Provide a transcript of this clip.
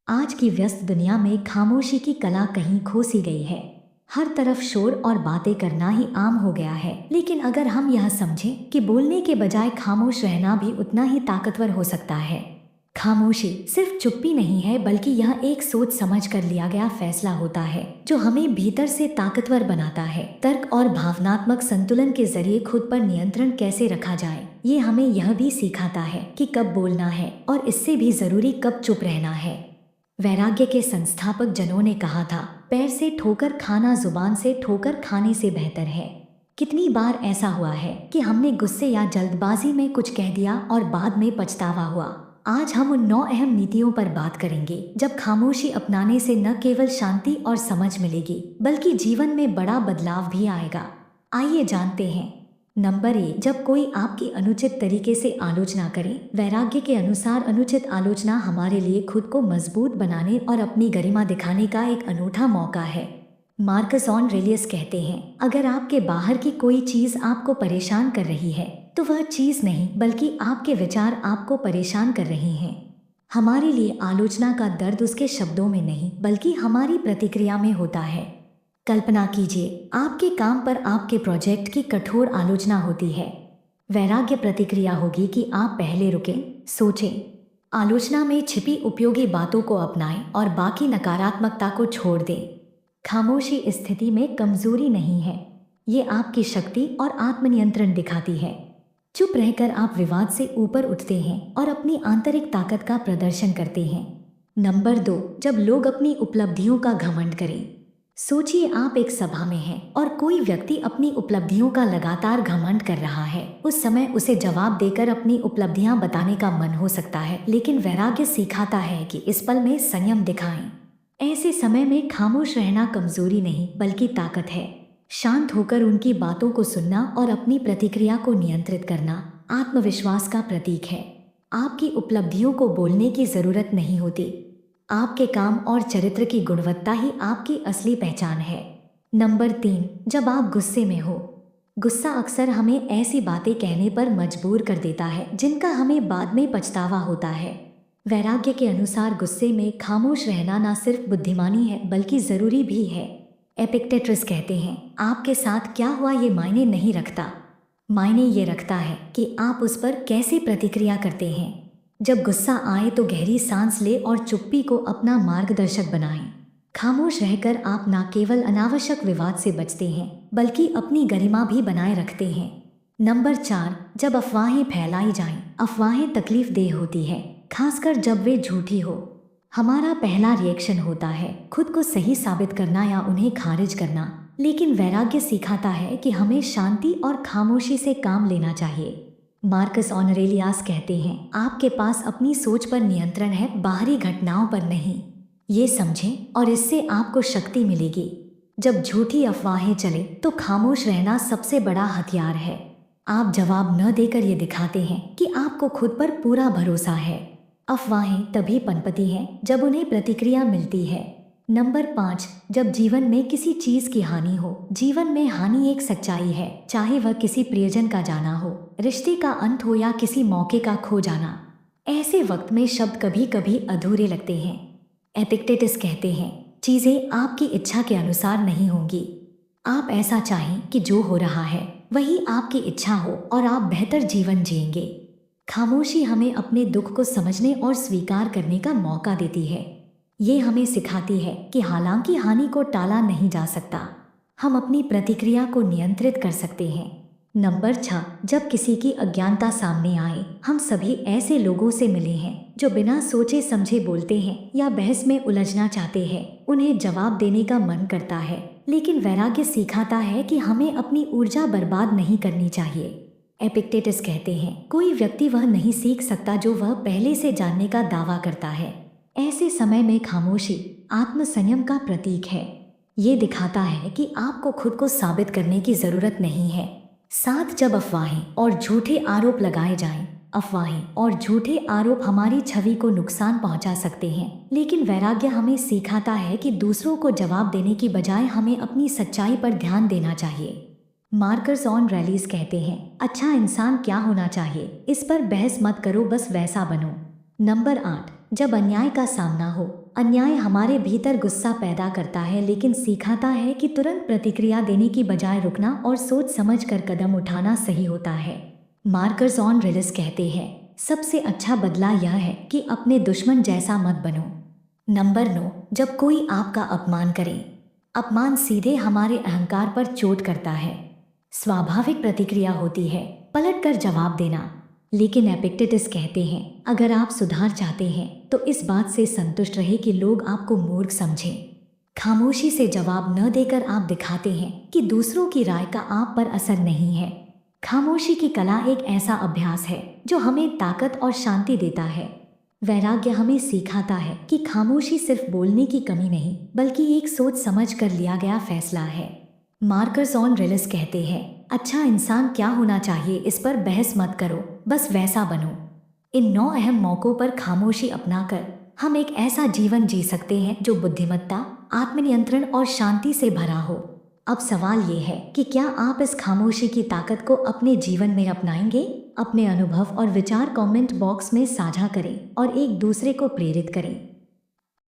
आज की व्यस्त दुनिया में खामोशी की कला कहीं खो सी गई है। हर तरफ शोर और बातें करना ही आम हो गया है, लेकिन अगर हम यह समझें कि बोलने के बजाय खामोश रहना भी उतना ही ताकतवर हो सकता है। खामोशी सिर्फ चुप्पी नहीं है, बल्कि यह एक सोच समझ कर लिया गया फैसला होता है जो हमें भीतर से ताकतवर बनाता है। तर्क और भावनात्मक संतुलन के जरिए खुद पर नियंत्रण कैसे रखा जाए, ये हमें यह भी सिखाता है कि कब बोलना है और इससे भी जरूरी कब चुप रहना है। वैराग्य के संस्थापक जनों ने कहा था, पैर से ठोकर खाना जुबान से ठोकर खाने से बेहतर है। कितनी बार ऐसा हुआ है कि हमने गुस्से या जल्दबाजी में कुछ कह दिया और बाद में पछतावा हुआ। आज हम उन 9 अहम नीतियों पर बात करेंगे जब खामोशी अपनाने से न केवल शांति और समझ मिलेगी, बल्कि जीवन में बड़ा बदलाव भी आएगा। आइए जानते हैं। नंबर 1, जब कोई आपकी अनुचित तरीके से आलोचना करे। वैराग्य के अनुसार अनुचित आलोचना हमारे लिए खुद को मजबूत बनाने और अपनी गरिमा दिखाने का एक अनूठा मौका है। मार्कस ऑरेलियस कहते हैं, अगर आपके बाहर की कोई चीज आपको परेशान कर रही है तो वह चीज नहीं, बल्कि आपके विचार आपको परेशान कर रहे हैं। हमारे लिए आलोचना का दर्द उसके शब्दों में नहीं, बल्कि हमारी प्रतिक्रिया में होता है। कल्पना कीजिए, आपके काम पर आपके प्रोजेक्ट की कठोर आलोचना होती है। वैराग्य प्रतिक्रिया होगी कि आप पहले रुकें, सोचें, आलोचना में छिपी उपयोगी बातों को अपनाएं और बाकी नकारात्मकता को छोड़ दें। खामोशी इस स्थिति में कमजोरी नहीं है, ये आपकी शक्ति और आत्मनियंत्रण दिखाती है। चुप रहकर आप विवाद से ऊपर उठते हैं और अपनी आंतरिक ताकत का प्रदर्शन करते हैं। नंबर 2, जब लोग अपनी उपलब्धियों का घमंड करें। सोचिए, आप एक सभा में हैं और कोई व्यक्ति अपनी उपलब्धियों का लगातार घमंड कर रहा है। उस समय उसे जवाब देकर अपनी उपलब्धियां बताने का मन हो सकता है, लेकिन वैराग्य सिखाता है कि इस पल में संयम दिखाएं। ऐसे समय में खामोश रहना कमजोरी नहीं, बल्कि ताकत है। शांत होकर उनकी बातों को सुनना और अपनी प्रतिक्रिया को नियंत्रित करना आत्मविश्वास का प्रतीक है। आपकी उपलब्धियों को बोलने की जरूरत नहीं होती, आपके काम और चरित्र की गुणवत्ता ही आपकी असली पहचान है। नंबर 3, जब आप गुस्से में हो। गुस्सा अक्सर हमें ऐसी बातें कहने पर मजबूर कर देता है जिनका हमें बाद में पछतावा होता है। वैराग्य के अनुसार गुस्से में खामोश रहना न सिर्फ बुद्धिमानी है, बल्कि जरूरी भी है। एपिक्टेटस कहते हैं, आपके साथ क्या हुआ ये मायने नहीं रखता, मायने ये रखता है कि आप उस पर कैसे प्रतिक्रिया करते हैं। जब गुस्सा आए तो गहरी सांस ले और चुप्पी को अपना मार्गदर्शक बनाएं। खामोश रहकर आप न केवल अनावश्यक विवाद से बचते हैं, बल्कि अपनी गरिमा भी बनाए रखते हैं। नंबर 4, जब अफवाहें फैलाई जाएं। अफवाहें तकलीफदेह होती है, खासकर जब वे झूठी हो। हमारा पहला रिएक्शन होता है खुद को सही साबित करना या उन्हें खारिज करना, लेकिन वैराग्य सिखाता है कि हमें शांति और खामोशी से काम लेना चाहिए। मार्कस ऑरेलियस कहते हैं, आपके पास अपनी सोच पर नियंत्रण है, बाहरी घटनाओं पर नहीं। ये समझें और इससे आपको शक्ति मिलेगी। जब झूठी अफवाहें चले तो खामोश रहना सबसे बड़ा हथियार है। आप जवाब न देकर ये दिखाते हैं कि आपको खुद पर पूरा भरोसा है। अफवाहें तभी पनपती हैं जब उन्हें प्रतिक्रिया मिलती है। नंबर 5, जब जीवन में किसी चीज की हानि हो। जीवन में हानि एक सच्चाई है, चाहे वह किसी प्रियजन का जाना हो, रिश्ते का अंत हो या किसी मौके का खो जाना। ऐसे वक्त में शब्द कभी कभी अधूरे लगते हैं। एपिक्टेटस कहते हैं, चीजें आपकी इच्छा के अनुसार नहीं होंगी। आप ऐसा चाहें कि जो हो रहा है वही आपकी इच्छा हो और आप बेहतर जीवन जिएंगे। खामोशी हमें अपने दुख को समझने और स्वीकार करने का मौका देती है। ये हमें सिखाती है कि हालांकि हानि को टाला नहीं जा सकता, हम अपनी प्रतिक्रिया को नियंत्रित कर सकते हैं। नंबर 6, जब किसी की अज्ञानता सामने आए। हम सभी ऐसे लोगों से मिले हैं जो बिना सोचे समझे बोलते हैं या बहस में उलझना चाहते हैं। उन्हें जवाब देने का मन करता है, लेकिन वैराग्य सिखाता है कि हमें अपनी ऊर्जा बर्बाद नहीं करनी चाहिए। एपिक्टेटस कहते हैं, कोई व्यक्ति वह नहीं सीख सकता जो वह पहले से जानने का दावा करता है। ऐसे समय में खामोशी आत्मसंयम का प्रतीक है। ये दिखाता है कि आपको खुद को साबित करने की जरूरत नहीं है। 7, जब अफवाहें और झूठे आरोप लगाए जाएं। अफवाहें और झूठे आरोप हमारी छवि को नुकसान पहुंचा सकते हैं, लेकिन वैराग्य हमें सिखाता है कि दूसरों को जवाब देने की बजाय हमें अपनी सच्चाई पर ध्यान देना चाहिए। मार्कस ऑरेलियस कहते हैं, अच्छा इंसान क्या होना चाहिए, इस पर बहस मत करो, बस वैसा बनो। नंबर 8, जब अन्याय का सामना हो। अन्याय हमारे भीतर गुस्सा पैदा करता है, लेकिन सिखाता है कि तुरंत प्रतिक्रिया देने की बजाय रुकना और सोच समझकर कदम उठाना सही होता है। मार्कस ऑरेलियस कहते हैं, सबसे अच्छा बदला यह है कि अपने दुश्मन जैसा मत बनो। नंबर 9, जब कोई आपका अपमान करे। अपमान सीधे हमारे अहंकार पर चोट करता है। स्वाभाविक प्रतिक्रिया होती है पलटकर जवाब देना, लेकिन एपिक्टेटस कहते हैं, अगर आप सुधार चाहते हैं तो इस बात से संतुष्ट रहे कि लोग आपको मूर्ख समझें। खामोशी से जवाब न देकर आप दिखाते हैं कि दूसरों की राय का आप पर असर नहीं है। खामोशी की कला एक ऐसा अभ्यास है जो हमें ताकत और शांति देता है। वैराग्य हमें सिखाता है कि खामोशी सिर्फ बोलने की कमी नहीं, बल्कि एक सोच समझ कर लिया गया फैसला है। मार्कस ऑरेलियस कहते हैं, अच्छा इंसान क्या होना चाहिए इस पर बहस मत करो, बस वैसा बनो। इन 9 अहम मौकों पर खामोशी अपनाकर हम एक ऐसा जीवन जी सकते हैं जो बुद्धिमत्ता, आत्मनियंत्रण और शांति से भरा हो। अब सवाल ये है कि क्या आप इस खामोशी की ताकत को अपने जीवन में अपनाएंगे? अपने अनुभव और विचार कमेंट बॉक्स में साझा करें और एक दूसरे को प्रेरित करें।